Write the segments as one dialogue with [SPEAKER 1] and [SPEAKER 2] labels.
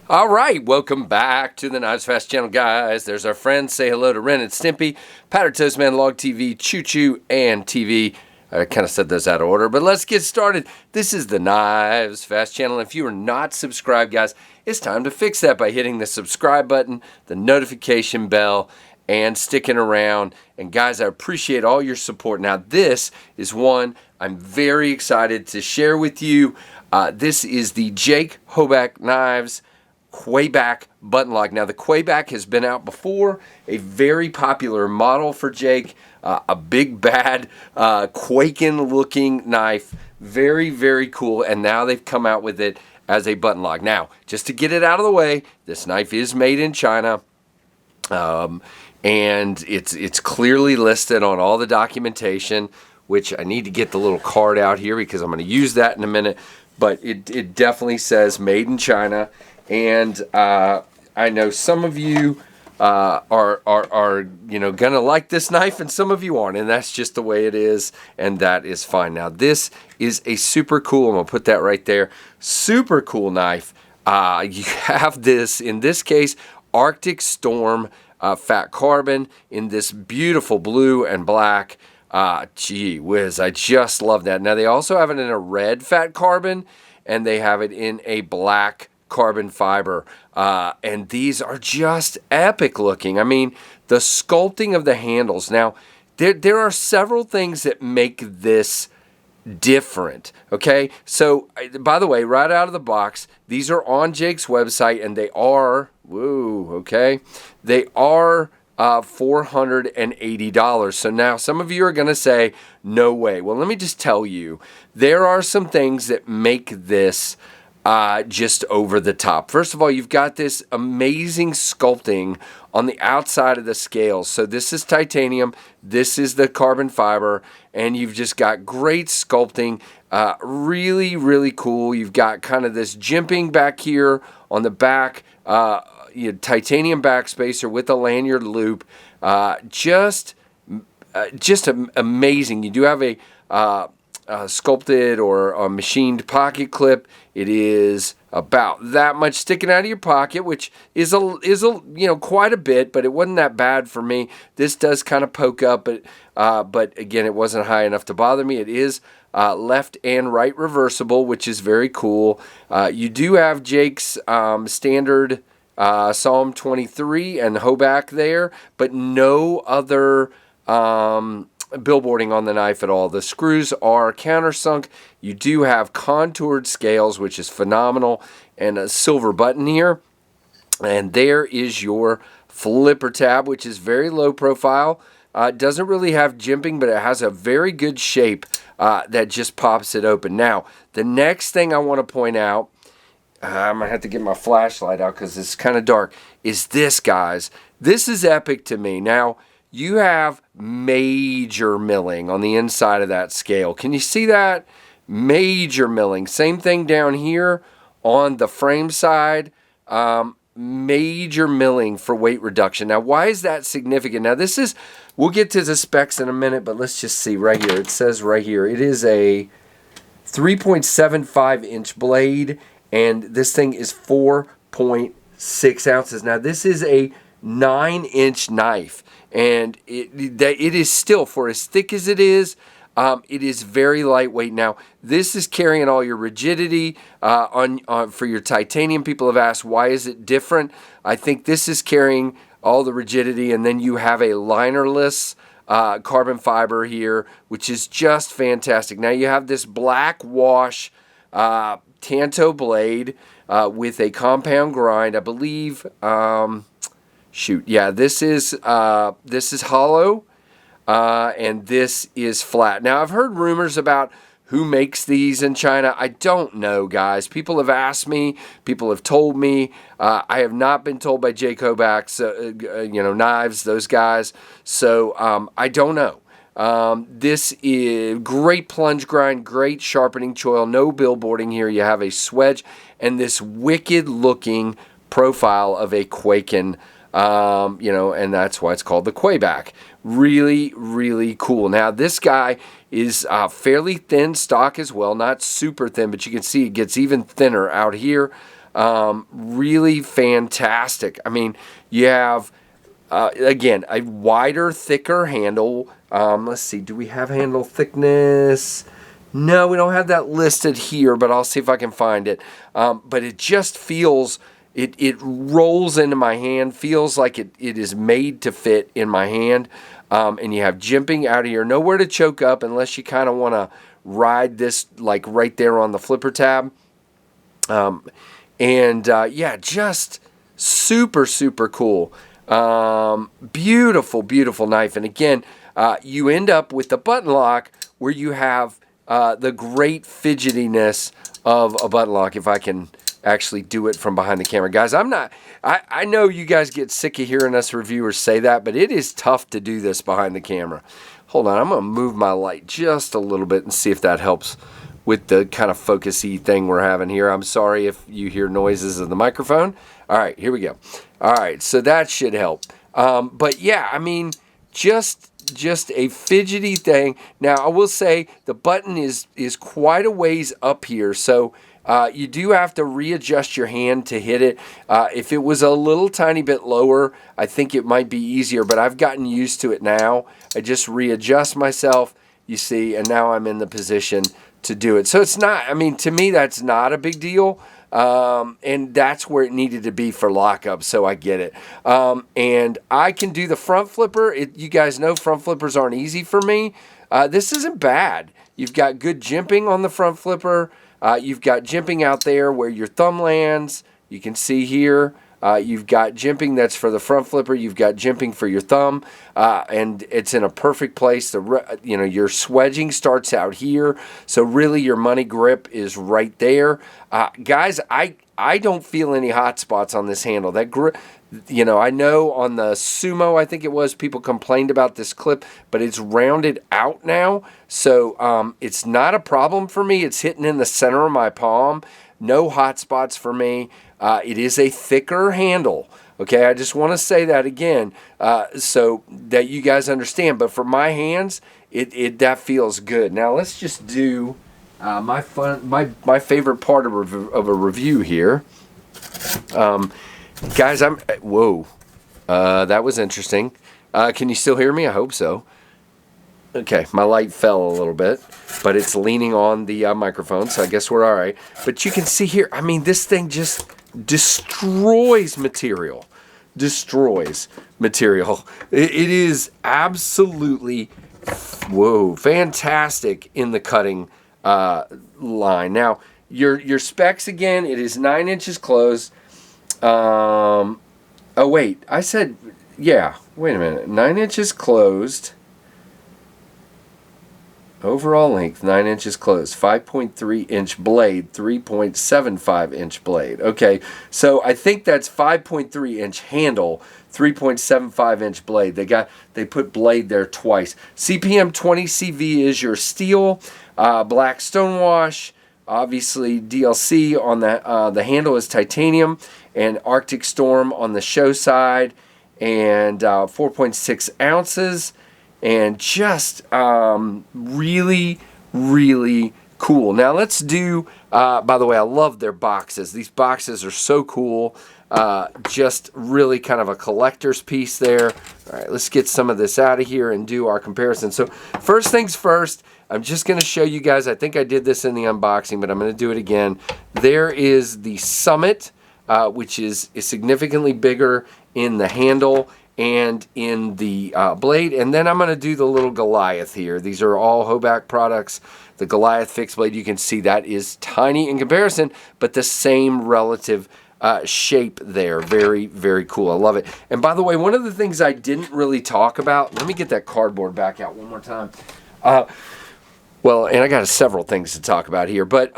[SPEAKER 1] All right, welcome back to the KnivesFAST channel, guys. There's our friends. Say hello to Ren and Stimpy, Patter Toastman, Log TV, Choo Choo, and TV. I kind of said those out of order, but let's get started. This is the KnivesFAST channel. If you are not subscribed, guys, it's time to fix that by hitting the subscribe button, the notification bell, and sticking around. And guys, I appreciate all your support. Now, this is one I'm very excited to share with you. This is the Jake Hoback Knives Kwaiback button lock. Now, the Kwaiback has been out before, a very popular model for Jake, a big bad quaking looking knife, very, very cool, and now they've come out with it as a button lock. Now, just to get it out of the way, this knife is made in China, and it's clearly listed on all the documentation, which I need to get the little card out here because I'm going to use that in a minute, but it definitely says made in China. And I know some of you are gonna like this knife, and some of you aren't, and that's just the way it is, and that is fine. Now, this is a super cool. I'm gonna put that right there. Super cool knife. You have this, in this case, Arctic Storm fat carbon in this beautiful blue and black. Gee whiz, I just love that. Now, they also have it in a red fat carbon, and they have it in a black carbon fiber, and these are just epic looking. I mean, the sculpting of the handles. Now, there are several things that make this different, okay? So, by the way, right out of the box, these are on Jake's website, and they are, okay? They are $480. So now some of you are going to say, no way. Well, let me just tell you, there are some things that make this just over the top. First of all, you've got this amazing sculpting on the outside of the scales. So this is titanium, this is the carbon fiber, and you've just got great sculpting. Really, really cool. You've got kind of this jimping back here on the back, titanium backspacer with a lanyard loop. Just amazing. You do have a sculpted or a machined pocket clip. It is about that much sticking out of your pocket, which is quite a bit, but it wasn't that bad for me. This does kind of poke up, but again, it wasn't high enough to bother me. It is left and right reversible, which is very cool. You do have Jake's standard Psalm 23 and Hoback there, but no other billboarding on the knife at all. The screws are countersunk. You do have contoured scales, which is phenomenal, and a silver button here. And there is your flipper tab, which is very low profile. It doesn't really have jimping, but it has a very good shape that just pops it open. Now, the next thing I want to point out, I'm going to have to get my flashlight out because it's kind of dark, is this, guys. This is epic to me. Now, you have major milling on the inside of that scale. Can you see that? Major milling. Same thing down here on the frame side. Major milling for weight reduction. Now, why is that significant? Now, this is, we'll get to the specs in a minute, but let's just see right here. It says right here, it is a 3.75 inch blade, and this thing is 4.6 ounces. Now, this is a 9-inch knife, and it is still, for as thick as it is very lightweight. Now, this is carrying all your rigidity for your titanium. People have asked, why is it different? I think this is carrying all the rigidity, and then you have a linerless carbon fiber here, which is just fantastic. Now, you have this black wash Tanto blade with a compound grind, I believe. This is hollow, and this is flat. Now, I've heard rumors about who makes these in China. I don't know, guys. People have asked me. People have told me. I have not been told by Jake Hoback's, Knives, those guys. So I don't know. This is great plunge grind, great sharpening choil, no billboarding here. You have a swedge and this wicked looking profile of a Quaken, and that's why it's called the Kwaiback. Really, really cool. Now, this guy is fairly thin stock as well, not super thin, but you can see it gets even thinner out here. Really fantastic. I mean, you have, again, a wider, thicker handle. Let's see, do we have handle thickness? No, we don't have that listed here, but I'll see if I can find it. But it just feels, it rolls into my hand, feels like it is made to fit in my hand. And you have jimping out of here, nowhere to choke up unless you kind of want to ride this like right there on the flipper tab. Yeah, just super, super cool. Beautiful, beautiful knife. And again, you end up with the button lock where you have the great fidgetiness of a button lock, if I can actually do it from behind the camera. Guys, I know you guys get sick of hearing us reviewers say that, but it is tough to do this behind the camera. Hold on, I'm going to move my light just a little bit and see if that helps with the kind of focusy thing we're having here. I'm sorry if you hear noises of the microphone. All right, here we go. All right, so that should help. But yeah, I mean, just a fidgety thing. Now, I will say the button is quite a ways up here, so you do have to readjust your hand to hit it. If it was a little tiny bit lower, I think it might be easier, but I've gotten used to it now. I just readjust myself, you see, and now I'm in the position to do it. So it's not, I mean, to me, that's not a big deal. And that's where it needed to be for lockup, so I get it. And I can do the front flipper. You guys know front flippers aren't easy for me. This isn't bad. You've got good jimping on the front flipper. You've got jimping out there where your thumb lands. You can see here. You've got jimping that's for the front flipper. You've got jimping for your thumb, and it's in a perfect place. Your swedging starts out here, so really your money grip is right there. Guys, I don't feel any hot spots on this handle. That grip, I know on the Sumo, I think it was, people complained about this clip, but it's rounded out now, so it's not a problem for me. It's hitting in the center of my palm. No hot spots for me. It is a thicker handle. Okay, I just want to say that again so that you guys understand. But for my hands, that feels good. Now let's just do my favorite part of a review here. Guys, whoa, that was interesting. Can you still hear me? I hope so. Okay, my light fell a little bit, but it's leaning on the microphone, so I guess we're all right. But you can see here, I mean, this thing just destroys material. Destroys material. It is absolutely, fantastic in the cutting line. Now, your specs, again, it is 9 inches closed. Oh, wait, I said, yeah, wait a minute. 9 inches closed. Overall length, 9 inches closed, 5.3 inch blade, 3.75 inch blade. Okay, so I think that's 5.3 inch handle, 3.75 inch blade. They put blade there twice. CPM 20 CV is your steel, black stonewash, obviously DLC on the handle is titanium, and Arctic Storm on the show side, and 4.6 ounces. And just really, really cool. Now let's do, by the way, I love their boxes. These boxes are so cool. Just really kind of a collector's piece there. All right, let's get some of this out of here and do our comparison. So first things first, I'm just going to show you guys, I think I did this in the unboxing, but I'm going to do it again. There is the Summit, which is significantly bigger in the handle and in the blade. And then I'm going to do the little Goliath here. These are all Hoback products. The Goliath fixed blade, you can see that is tiny in comparison, but the same relative shape there. Very, very cool. I love it. And by the way, one of the things I didn't really talk about, let me get that cardboard back out one more time. Well, and I got several things to talk about here, but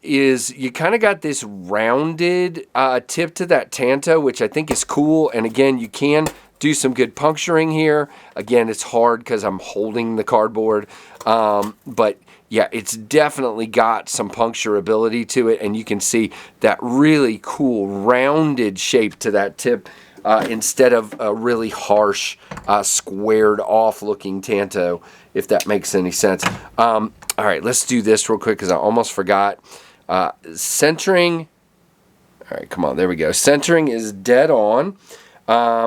[SPEAKER 1] is you kind of got this rounded tip to that Tanto, which I think is cool. And again, you can do some good puncturing here. Again, it's hard because I'm holding the cardboard. But yeah, it's definitely got some puncture ability to it. And you can see that really cool rounded shape to that tip instead of a really harsh, squared off looking Tanto, if that makes any sense. All right, let's do this real quick because I almost forgot. Centering. All right, come on, there we go. Centering is dead on.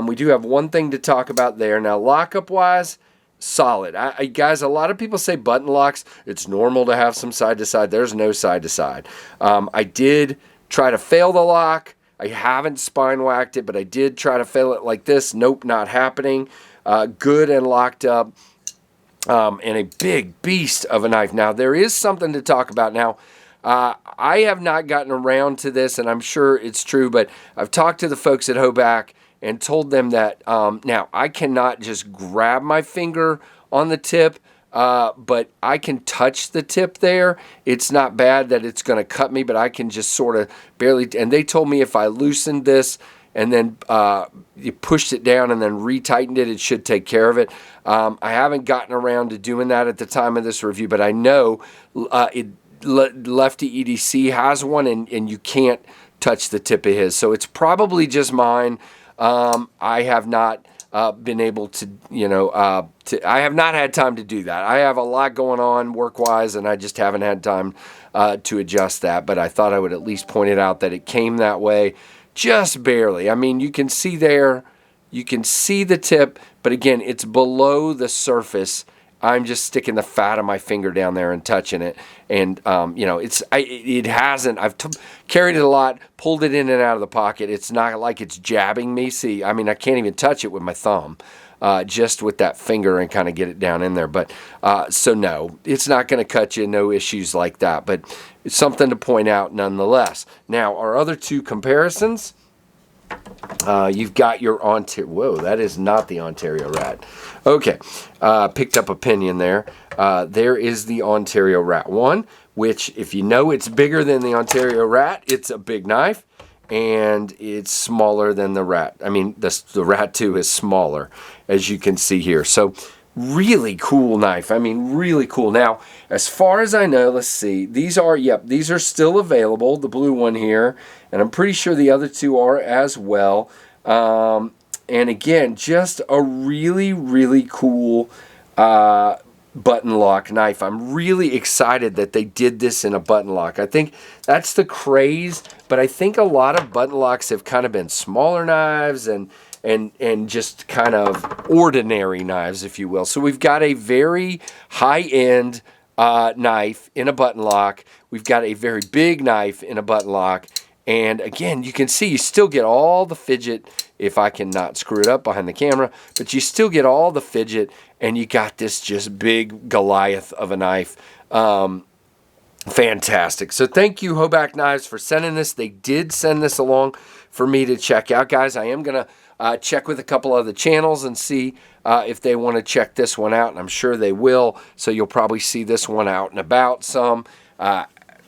[SPEAKER 1] We do have one thing to talk about there. Now, lockup-wise, solid. Guys, a lot of people say button locks. It's normal to have some side-to-side. There's no side-to-side. I did try to fail the lock. I haven't spine whacked it, but I did try to fail it like this. Nope, not happening. Good and locked up. And a big beast of a knife. Now, there is something to talk about. Now, I have not gotten around to this, and I'm sure it's true, but I've talked to the folks at Hoback and told them that, now, I cannot just grab my finger on the tip, but I can touch the tip there. It's not bad that it's going to cut me, but I can just sort of barely, and they told me if I loosened this and then you pushed it down and then retightened it, it should take care of it. I haven't gotten around to doing that at the time of this review, but I know Lefty EDC has one, and you can't touch the tip of his. So it's probably just mine. I have not been able to, I have not had time to do that. I have a lot going on work-wise, and I just haven't had time to adjust that. But I thought I would at least point it out that it came that way. Just barely. I mean, you can see there, you can see the tip, but again, it's below the surface. I'm just sticking the fat of my finger down there and touching it. And, it hasn't, I've carried it a lot, pulled it in and out of the pocket. It's not like it's jabbing me. See, I mean, I can't even touch it with my thumb, just with that finger and kind of get it down in there. But, so no, it's not going to cut you, no issues like that. But it's something to point out nonetheless. Now, our other two comparisons, you've got your Ontario, whoa, that is not the Ontario Rat. Okay, picked up opinion there. There is the Ontario Rat 1, which if you know it's bigger than the Ontario Rat, it's a big knife, and it's smaller than the Rat. I mean, the Rat 2 is smaller, as you can see here. So, really cool knife. I mean, really cool. Now, as far as I know, let's see. These are still available, the blue one here, and I'm pretty sure the other two are as well. And again, just a really, really cool button lock knife. I'm really excited that they did this in a button lock. I think that's the craze, but I think a lot of button locks have kind of been smaller knives and just kind of ordinary knives, if you will. So we've got a very high-end knife in a button lock. We've got a very big knife in a button lock. And again, you can see you still get all the fidget, if I can not screw it up behind the camera, but you still get all the fidget, and you got this just big Goliath of a knife. Fantastic. So thank you, Hoback Knives, for sending this. They did send this along for me to check out. Guys, I am going to check with a couple other channels and see if they want to check this one out, and I'm sure they will. So you'll probably see this one out and about some.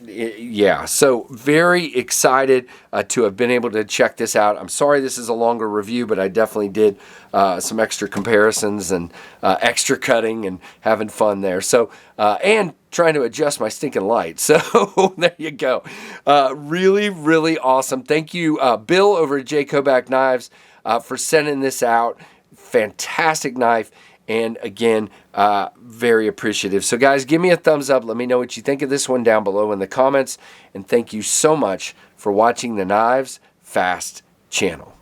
[SPEAKER 1] Yeah, so very excited to have been able to check this out. I'm sorry this is a longer review, but I definitely did some extra comparisons and extra cutting and having fun there. So, and trying to adjust my stinking light. So there you go. Really, really awesome. Thank you, Bill over at Hoback Knives, for sending this out. Fantastic knife. And again, very appreciative. So guys, give me a thumbs up. Let me know what you think of this one down below in the comments. And thank you so much for watching the KnivesFAST channel.